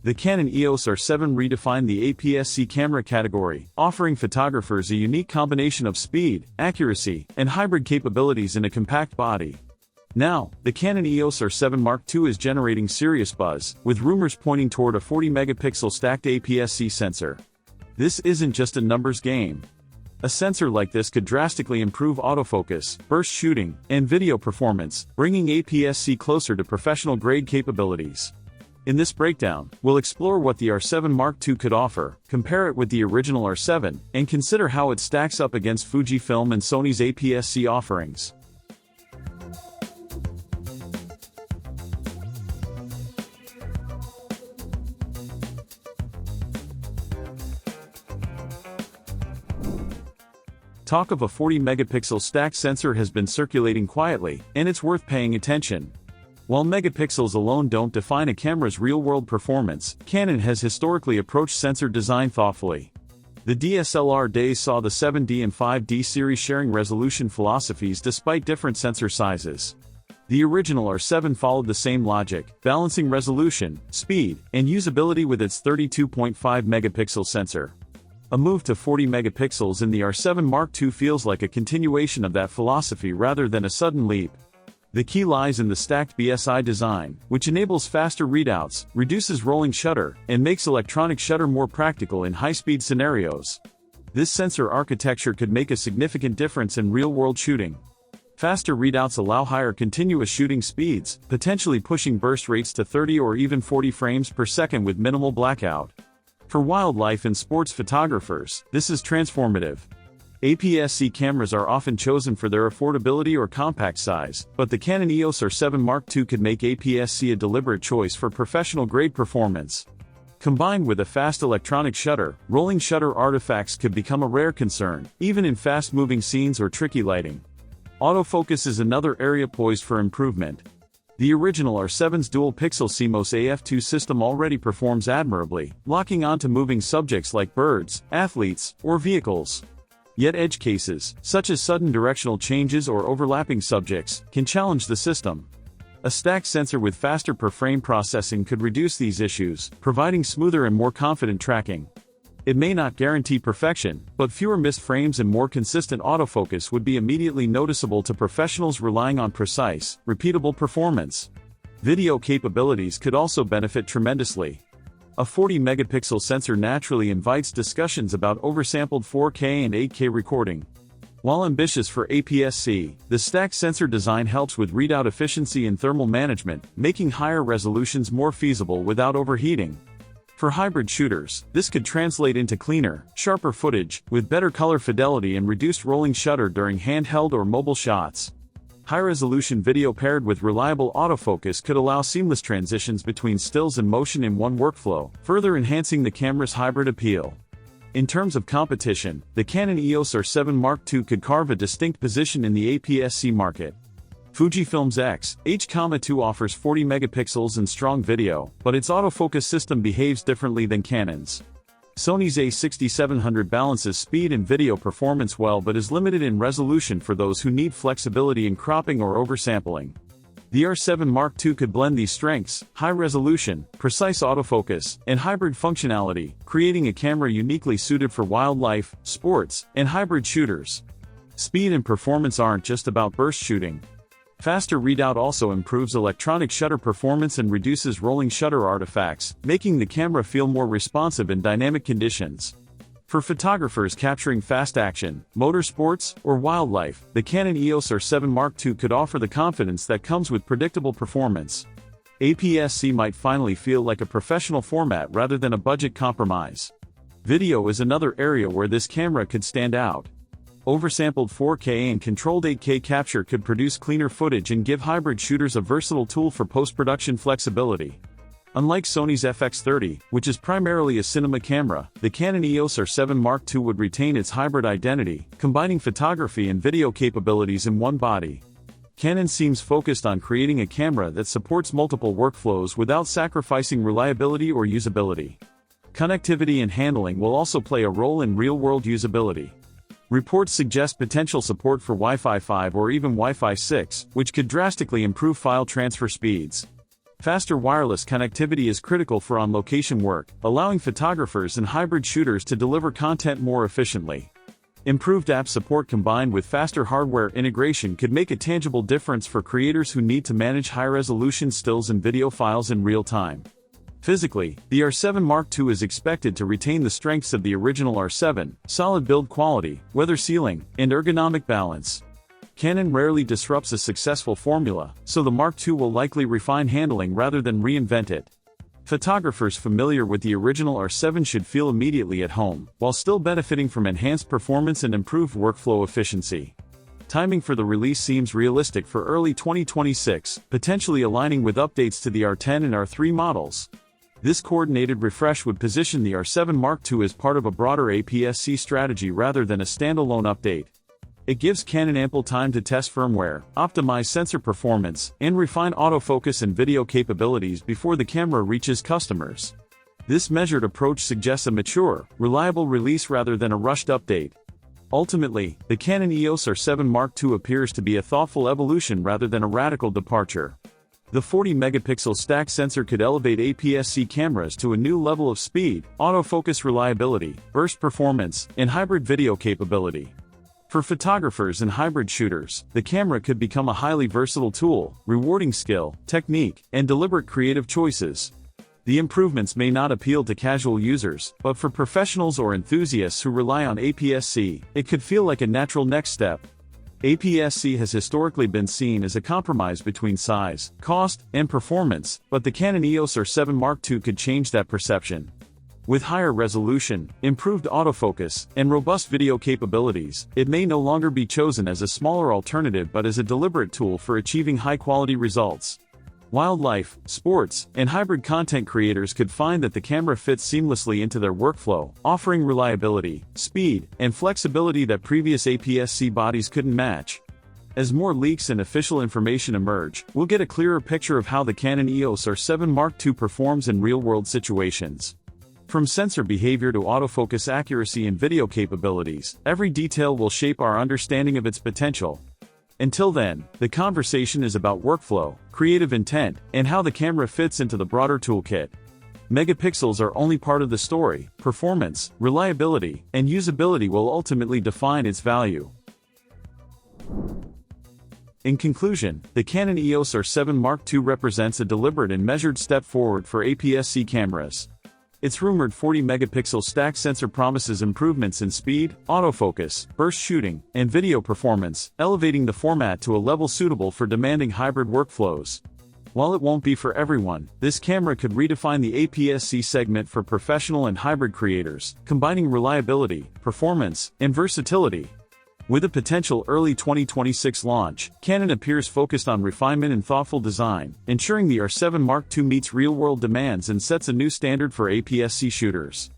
The Canon EOS R7 redefined the APS-C camera category, offering photographers a unique combination of speed, accuracy, and hybrid capabilities in a compact body. Now, the Canon EOS R7 Mark II is generating serious buzz, with rumors pointing toward a 40-megapixel stacked APS-C sensor. This isn't just a numbers game. A sensor like this could drastically improve autofocus, burst shooting, and video performance, bringing APS-C closer to professional-grade capabilities. In this breakdown, we'll explore what the R7 Mark II could offer, compare it with the original R7, and consider how it stacks up against Fujifilm and Sony's APS-C offerings. Talk of a 40-megapixel stacked sensor has been circulating quietly, and it's worth paying attention. While megapixels alone don't define a camera's real-world performance, Canon has historically approached sensor design thoughtfully. The DSLR days saw the 7D and 5D series sharing resolution philosophies despite different sensor sizes. The original R7 followed the same logic, balancing resolution, speed, and usability with its 32.5-megapixel sensor. A move to 40 megapixels in the R7 Mark II feels like a continuation of that philosophy rather than a sudden leap. The key lies in the stacked BSI design, which enables faster readouts, reduces rolling shutter, and makes electronic shutter more practical in high-speed scenarios. This sensor architecture could make a significant difference in real-world shooting. Faster readouts allow higher continuous shooting speeds, potentially pushing burst rates to 30 or even 40 frames per second with minimal blackout. For wildlife and sports photographers, this is transformative. APS-C cameras are often chosen for their affordability or compact size, but the Canon EOS R7 Mark II could make APS-C a deliberate choice for professional-grade performance. Combined with a fast electronic shutter, rolling shutter artifacts could become a rare concern, even in fast-moving scenes or tricky lighting. Autofocus is another area poised for improvement. The original R7's dual-pixel CMOS AF2 system already performs admirably, locking onto moving subjects like birds, athletes, or vehicles. Yet edge cases, such as sudden directional changes or overlapping subjects, can challenge the system. A stacked sensor with faster per-frame processing could reduce these issues, providing smoother and more confident tracking. It may not guarantee perfection, but fewer missed frames and more consistent autofocus would be immediately noticeable to professionals relying on precise, repeatable performance. Video capabilities could also benefit tremendously. A 40-megapixel sensor naturally invites discussions about oversampled 4K and 8K recording. While ambitious for APS-C, the stacked sensor design helps with readout efficiency and thermal management, making higher resolutions more feasible without overheating. For hybrid shooters, this could translate into cleaner, sharper footage, with better color fidelity and reduced rolling shutter during handheld or mobile shots. High-resolution video paired with reliable autofocus could allow seamless transitions between stills and motion in one workflow, further enhancing the camera's hybrid appeal. In terms of competition, the Canon EOS R7 Mark II could carve a distinct position in the APS-C market. Fujifilm's X-H2 offers 40 megapixels and strong video, but its autofocus system behaves differently than Canon's. Sony's A6700 balances speed and video performance well but is limited in resolution for those who need flexibility in cropping or oversampling. The R7 Mark II could blend these strengths, high resolution, precise autofocus, and hybrid functionality, creating a camera uniquely suited for wildlife, sports, and hybrid shooters. Speed and performance aren't just about burst shooting. Faster readout also improves electronic shutter performance and reduces rolling shutter artifacts, making the camera feel more responsive in dynamic conditions. For photographers capturing fast action, motorsports, or wildlife, the Canon EOS R7 Mark II could offer the confidence that comes with predictable performance. APS-C might finally feel like a professional format rather than a budget compromise. Video is another area where this camera could stand out. Oversampled 4K and controlled 8K capture could produce cleaner footage and give hybrid shooters a versatile tool for post-production flexibility. Unlike Sony's FX30, which is primarily a cinema camera, the Canon EOS R7 Mark II would retain its hybrid identity, combining photography and video capabilities in one body. Canon seems focused on creating a camera that supports multiple workflows without sacrificing reliability or usability. Connectivity and handling will also play a role in real-world usability. Reports suggest potential support for Wi-Fi 5 or even Wi-Fi 6, which could drastically improve file transfer speeds. Faster wireless connectivity is critical for on-location work, allowing photographers and hybrid shooters to deliver content more efficiently. Improved app support combined with faster hardware integration could make a tangible difference for creators who need to manage high-resolution stills and video files in real time. Physically, the R7 Mark II is expected to retain the strengths of the original R7, solid build quality, weather sealing, and ergonomic balance. Canon rarely disrupts a successful formula, so the Mark II will likely refine handling rather than reinvent it. Photographers familiar with the original R7 should feel immediately at home, while still benefiting from enhanced performance and improved workflow efficiency. Timing for the release seems realistic for early 2026, potentially aligning with updates to the R10 and R3 models. This coordinated refresh would position the R7 Mark II as part of a broader APS-C strategy rather than a standalone update. It gives Canon ample time to test firmware, optimize sensor performance, and refine autofocus and video capabilities before the camera reaches customers. This measured approach suggests a mature, reliable release rather than a rushed update. Ultimately, the Canon EOS R7 Mark II appears to be a thoughtful evolution rather than a radical departure. The 40-megapixel stack sensor could elevate APS-C cameras to a new level of speed, autofocus reliability, burst performance, and hybrid video capability. For photographers and hybrid shooters, the camera could become a highly versatile tool, rewarding skill, technique, and deliberate creative choices. The improvements may not appeal to casual users, but for professionals or enthusiasts who rely on APS-C, it could feel like a natural next step. APS-C has historically been seen as a compromise between size, cost, and performance, but the Canon EOS R7 Mark II could change that perception. With higher resolution, improved autofocus, and robust video capabilities, it may no longer be chosen as a smaller alternative but as a deliberate tool for achieving high-quality results. Wildlife, sports, and hybrid content creators could find that the camera fits seamlessly into their workflow, offering reliability, speed, and flexibility that previous APS-C bodies couldn't match. As more leaks and official information emerge, we'll get a clearer picture of how the Canon EOS R7 Mark II performs in real-world situations. From sensor behavior to autofocus accuracy and video capabilities, every detail will shape our understanding of its potential. Until then, the conversation is about workflow, creative intent, and how the camera fits into the broader toolkit. Megapixels are only part of the story. Performance, reliability, and usability will ultimately define its value. In conclusion, the Canon EOS R7 Mark II represents a deliberate and measured step forward for APS-C cameras. Its rumored 40-megapixel stack sensor promises improvements in speed, autofocus, burst shooting, and video performance, elevating the format to a level suitable for demanding hybrid workflows. While it won't be for everyone, this camera could redefine the APS-C segment for professional and hybrid creators, combining reliability, performance, and versatility. With a potential early 2026 launch, Canon appears focused on refinement and thoughtful design, ensuring the R7 Mark II meets real-world demands and sets a new standard for APS-C shooters.